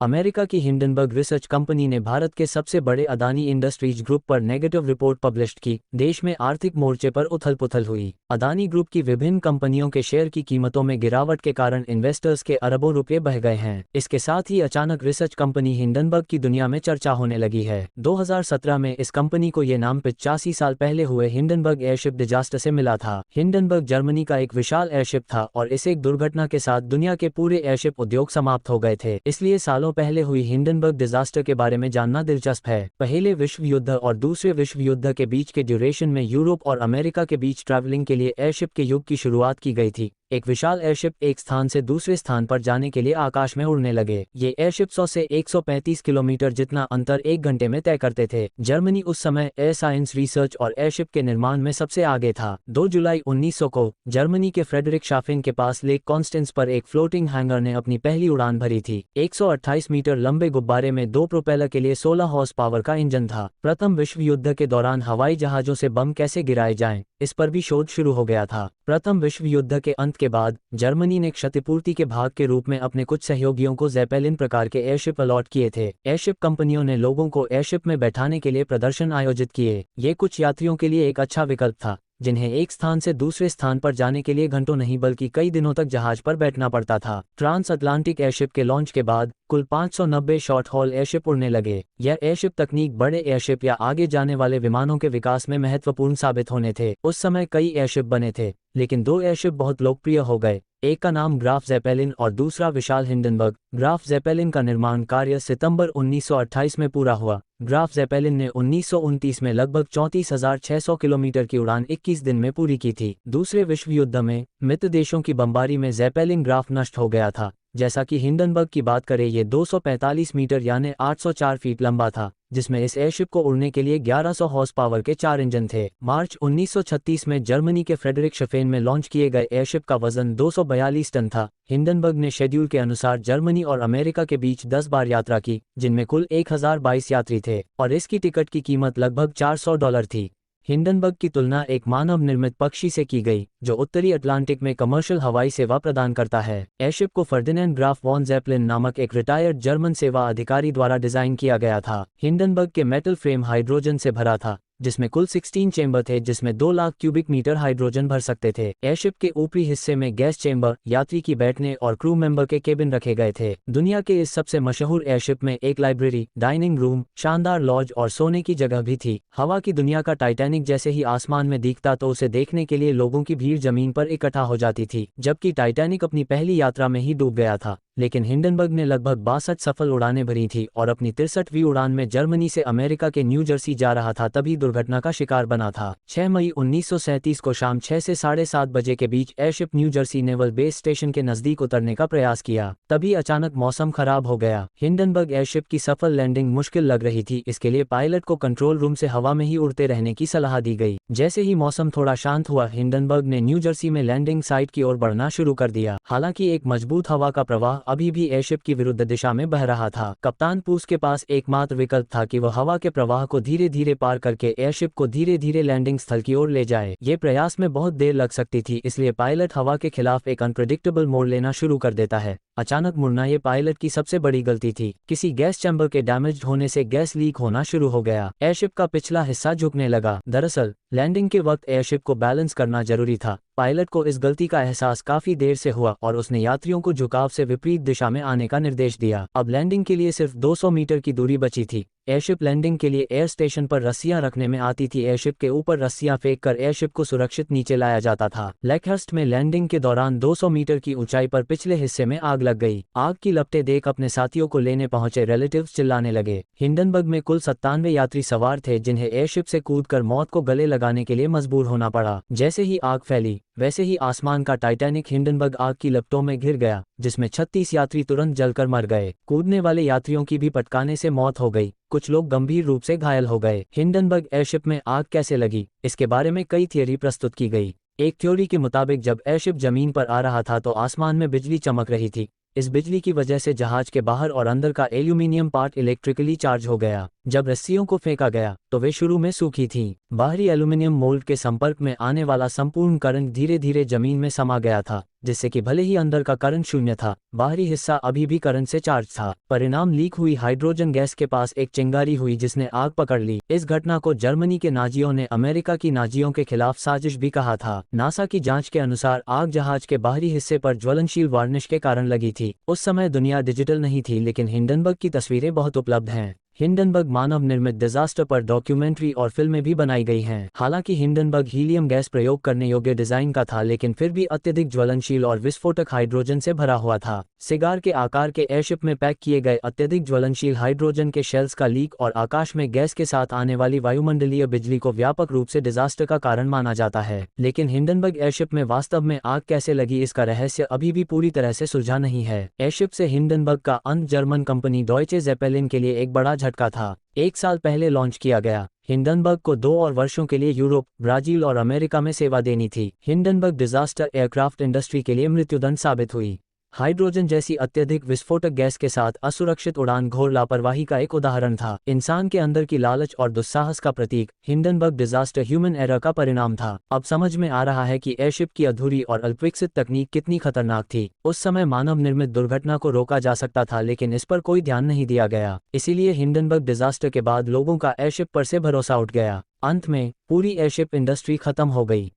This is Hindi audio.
अमेरिका की हिंडनबर्ग रिसर्च कंपनी ने भारत के सबसे बड़े अदानी इंडस्ट्रीज ग्रुप पर नेगेटिव रिपोर्ट पब्लिश की। देश में आर्थिक मोर्चे पर उथल-पुथल हुई। अदानी ग्रुप की विभिन्न कंपनियों के शेयर की कीमतों में गिरावट के कारण इन्वेस्टर्स के अरबों रुपये बह गए हैं। इसके साथ ही अचानक रिसर्च कंपनी हिंडनबर्ग की दुनिया में चर्चा होने लगी है। 2017 में इस कंपनी को ये नाम 85 साल पहले हुए हिंडनबर्ग एयरशिप डिजास्टर से मिला था। हिंडनबर्ग जर्मनी का एक विशाल एयरशिप था और इस एक दुर्घटना के साथ दुनिया के पूरे एयरशिप उद्योग समाप्त हो गए थे। इसलिए सालों पहले हुई हिंडनबर्ग डिजास्टर के बारे में जानना दिलचस्प है। पहले विश्व युद्ध और दूसरे विश्व युद्ध के बीच के ड्यूरेशन में यूरोप और अमेरिका के बीच ट्रैवलिंग के लिए एयरशिप के युग की शुरुआत की गई थी। एक विशाल एयरशिप एक स्थान से दूसरे स्थान पर जाने के लिए आकाश में उड़ने लगे। ये एयरशिप 100 से 135 किलोमीटर जितना अंतर एक घंटे में तय करते थे। जर्मनी उस समय एयर साइंस रिसर्च और एयरशिप के निर्माण में सबसे आगे था। 2 जुलाई 1900 को जर्मनी के फ्रेडरिक शाफिन के पास लेक कॉन्स्टेंस पर एक फ्लोटिंग हैंगर ने अपनी पहली उड़ान भरी थी। 128 मीटर लंबे गुब्बारे में 2 प्रोपेलर के लिए 16 हॉर्स पावर का इंजन था। प्रथम विश्व युद्ध के दौरान हवाई जहाजों से बम कैसे गिराए जाएं, इस पर भी शोध शुरू हो गया था। प्रथम विश्व युद्ध के अंत के बाद जर्मनी ने क्षतिपूर्ति के भाग के रूप में अपने कुछ सहयोगियों को ज़ेपेलिन प्रकार के एयरशिप अलॉट किए थे। एयरशिप कंपनियों ने लोगों को एयरशिप में बैठाने के लिए प्रदर्शन आयोजित किए। ये कुछ यात्रियों के लिए एक अच्छा विकल्प था, जिन्हें एक स्थान से दूसरे स्थान पर जाने के लिए घंटों नहीं बल्कि कई दिनों तक जहाज पर बैठना पड़ता था। ट्रांस अटलांटिक एयरशिप के लॉन्च के बाद कुल 590 शॉर्ट हॉल एयरशिप उड़ने लगे। यह एयरशिप तकनीक बड़े एयरशिप या आगे जाने वाले विमानों के विकास में महत्वपूर्ण साबित होने थे। उस समय कई एयरशिप बने थे, लेकिन 2 एयरशिप बहुत लोकप्रिय हो गए। एक का नाम ग्राफ ज़ेपेलिन और दूसरा विशाल हिंडनबर्ग। ग्राफ ज़ेपेलिन का निर्माण कार्य सितंबर 1928 में पूरा हुआ। ग्राफ ज़ेपेलिन ने 1929 में लगभग 34,600 किलोमीटर की उड़ान 21 दिन में पूरी की थी। दूसरे विश्व युद्ध में मित्र देशों की बमबारी में ज़ेपेलिन ग्राफ नष्ट हो गया था। जैसा कि हिंडनबर्ग की बात करें, ये 245 मीटर यानी 804 फीट लंबा था, जिसमें इस एयरशिप को उड़ने के लिए 1100 हॉर्स पावर के 4 इंजन थे। मार्च 1936 में जर्मनी के फ्रेडरिक शाफेन में लॉन्च किए गए एयरशिप का वजन 242 टन था। हिंडनबर्ग ने शेड्यूल के अनुसार जर्मनी और अमेरिका के बीच 10 बार यात्रा की, जिनमें कुल 1022 यात्री थे और इसकी टिकट की कीमत लगभग $400 थी। हिंडनबर्ग की तुलना एक मानव निर्मित पक्षी से की गई, जो उत्तरी अटलांटिक में कमर्शियल हवाई सेवा प्रदान करता है। एयरशिप को फर्डिनेंड ग्राफ वॉन ज़ेपेलिन नामक एक रिटायर्ड जर्मन सेवा अधिकारी द्वारा डिजाइन किया गया था। हिंडनबर्ग के मेटल फ्रेम हाइड्रोजन से भरा था, जिसमें कुल 16 चेंबर थे, जिसमें 2 लाख क्यूबिक मीटर हाइड्रोजन भर सकते थे। एयरशिप के ऊपरी हिस्से में गैस चेंबर, यात्री की बैठने और क्रू मेंबर के केबिन रखे गए थे। दुनिया के इस सबसे मशहूर एयरशिप में एक लाइब्रेरी, डाइनिंग रूम, शानदार लॉज और सोने की जगह भी थी। हवा की दुनिया का टाइटैनिक जैसे ही आसमान में दिखता तो उसे देखने के लिए लोगों की भीड़ जमीन पर इकट्ठा हो जाती थी। जबकि टाइटैनिक अपनी पहली यात्रा में ही डूब गया था, लेकिन हिंडनबर्ग ने लगभग 62 सफल उड़ानें भरी थी और अपनी 63वीं उड़ान में जर्मनी से अमेरिका के न्यू जर्सी जा रहा था, तभी दुर्घटना का शिकार बना था। 6 मई 1937 को शाम 6 से 7:30 बजे के बीच airship New Jersey naval base station के नजदीक उतरने का प्रयास किया। तभी अचानक मौसम खराब हो गया। हिंडनबर्ग एयरशिप की सफल लैंडिंग मुश्किल लग रही थी। इसके लिए पायलट को कंट्रोल रूम से हवा में ही उड़ते रहने की सलाह दी गई। जैसे ही मौसम थोड़ा शांत हुआ, हिंडनबर्ग ने न्यू जर्सी में लैंडिंग साइट की ओर बढ़ना शुरू कर दिया। हालांकि एक मजबूत हवा का प्रवाह अभी भी एयरशिप की विरुद्ध दिशा में बह रहा था। कप्तान पूस के पास एकमात्र विकल्प था कि वह हवा के प्रवाह को धीरे धीरे पार करके एयरशिप को धीरे धीरे लैंडिंग स्थल की ओर ले जाए। ये प्रयास में बहुत देर लग सकती थी, इसलिए पायलट हवा के खिलाफ एक अनप्रेडिक्टेबल मोड़ लेना शुरू कर देता है। अचानक मुड़ना ये पायलट की सबसे बड़ी गलती थी। किसी गैस चैम्बर के डैमेज होने से गैस लीक होना शुरू हो गया। एयरशिप का पिछला हिस्सा झुकने लगा। दरअसल लैंडिंग के वक्त एयरशिप को बैलेंस करना जरूरी था। पायलट को इस गलती का एहसास काफी देर से हुआ और उसने यात्रियों को झुकाव से विपरीत दिशा में आने का निर्देश दिया। अब लैंडिंग के लिए सिर्फ 200 मीटर की दूरी बची थी। एयरशिप लैंडिंग के लिए एयर स्टेशन पर रस्सियां रखने में आती थी। एयरशिप के ऊपर रस्सियां फेंककर एयरशिप को सुरक्षित नीचे लाया जाता था। लेकहर्स्ट में लैंडिंग के दौरान 200 मीटर की ऊंचाई पर पिछले हिस्से में आग लग गई। आग की लपटें देख अपने साथियों को लेने पहुंचे रिलेटिव्स चिल्लाने लगे। हिंडनबर्ग में कुल 97 यात्री सवार थे, जिन्हें एयरशिप से कूदकर मौत को गले लगाने के लिए मजबूर होना पड़ा। जैसे ही आग फैली, वैसे ही आसमान का टाइटैनिक हिंडनबर्ग आग की लपटों में घिर गया, जिसमें 36 यात्री तुरंत जलकर मर गए। कूदने वाले यात्रियों की भी पटकाने से मौत हो गई। कुछ लोग गंभीर रूप से घायल हो गए। हिंडनबर्ग एयरशिप में आग कैसे लगी, इसके बारे में कई थियरी प्रस्तुत की गई। एक थ्योरी के मुताबिक जब एयरशिप जमीन पर आ रहा था तो आसमान में बिजली चमक रही थी। इस बिजली की वजह से जहाज के बाहर और अंदर का एल्यूमिनियम पार्ट इलेक्ट्रिकली चार्ज हो गया। जब रस्सियों को फेंका गया तो वे शुरू में सूखी थीं। बाहरी एल्यूमिनियम मोल्ड के संपर्क में आने वाला संपूर्ण करंट धीरे धीरे जमीन में समा गया था। जिससे कि भले ही अंदर का करंट शून्य था, बाहरी हिस्सा अभी भी करंट से चार्ज था। परिणाम लीक हुई हाइड्रोजन गैस के पास एक चिंगारी हुई जिसने आग पकड़ ली। इस घटना को जर्मनी के नाजियों ने अमेरिका की नाजियों के खिलाफ साजिश भी कहा था। नासा की जांच के अनुसार आग जहाज के बाहरी हिस्से पर ज्वलनशील वार्निश के कारण लगी थी। उस समय दुनिया डिजिटल नहीं थी, लेकिन हिंडनबर्ग की तस्वीरें बहुत उपलब्ध हैं। हिंडनबर्ग मानव निर्मित डिजास्टर पर डॉक्यूमेंट्री और फिल्में भी बनाई गई हैं। हालांकि हिंडनबर्ग हीलियम गैस प्रयोग करने योग्य डिजाइन का था, लेकिन फिर भी अत्यधिक ज्वलनशील और विस्फोटक हाइड्रोजन से भरा हुआ था। सिगार के आकार के एयरशिप में पैक किए गए अत्यधिक ज्वलनशील हाइड्रोजन के शेल्स का लीक और आकाश में गैस के साथ आने वाली वायुमंडलीय बिजली को व्यापक रूप से डिजास्टर का कारण माना जाता है। लेकिन हिंडनबर्ग एयरशिप में वास्तव में आग कैसे लगी, इसका रहस्य अभी भी पूरी तरह से सुलझा नहीं है। एयरशिप से हिंडनबर्ग का अंत जर्मन कंपनी डॉयचे ज़ेपेलिन के लिए एक बड़ा झटका था। 1 साल पहले लॉन्च किया गया हिंडनबर्ग को 2 और वर्षों के लिए यूरोप, ब्राजील और अमेरिका में सेवा देनी थी। हिंडनबर्ग डिजास्टर एयरक्राफ्ट इंडस्ट्री के लिए मृत्युदंड साबित हुई। हाइड्रोजन जैसी अत्यधिक विस्फोटक गैस के साथ असुरक्षित उड़ान घोर लापरवाही का एक उदाहरण था। इंसान के अंदर की लालच और दुस्साहस का प्रतीक। हिंडनबर्ग डिजास्टर ह्यूमन एरर का परिणाम था। अब समझ में आ रहा है कि एयरशिप की अधूरी और अल्पविकसित तकनीक कितनी खतरनाक थी। उस समय मानव निर्मित दुर्घटना को रोका जा सकता था, लेकिन इस पर कोई ध्यान नहीं दिया गया। इसीलिए हिंडनबर्ग डिजास्टर के बाद लोगों का एयरशिप पर से भरोसा उठ गया। अंत में पूरी एयरशिप इंडस्ट्री खत्म हो गई।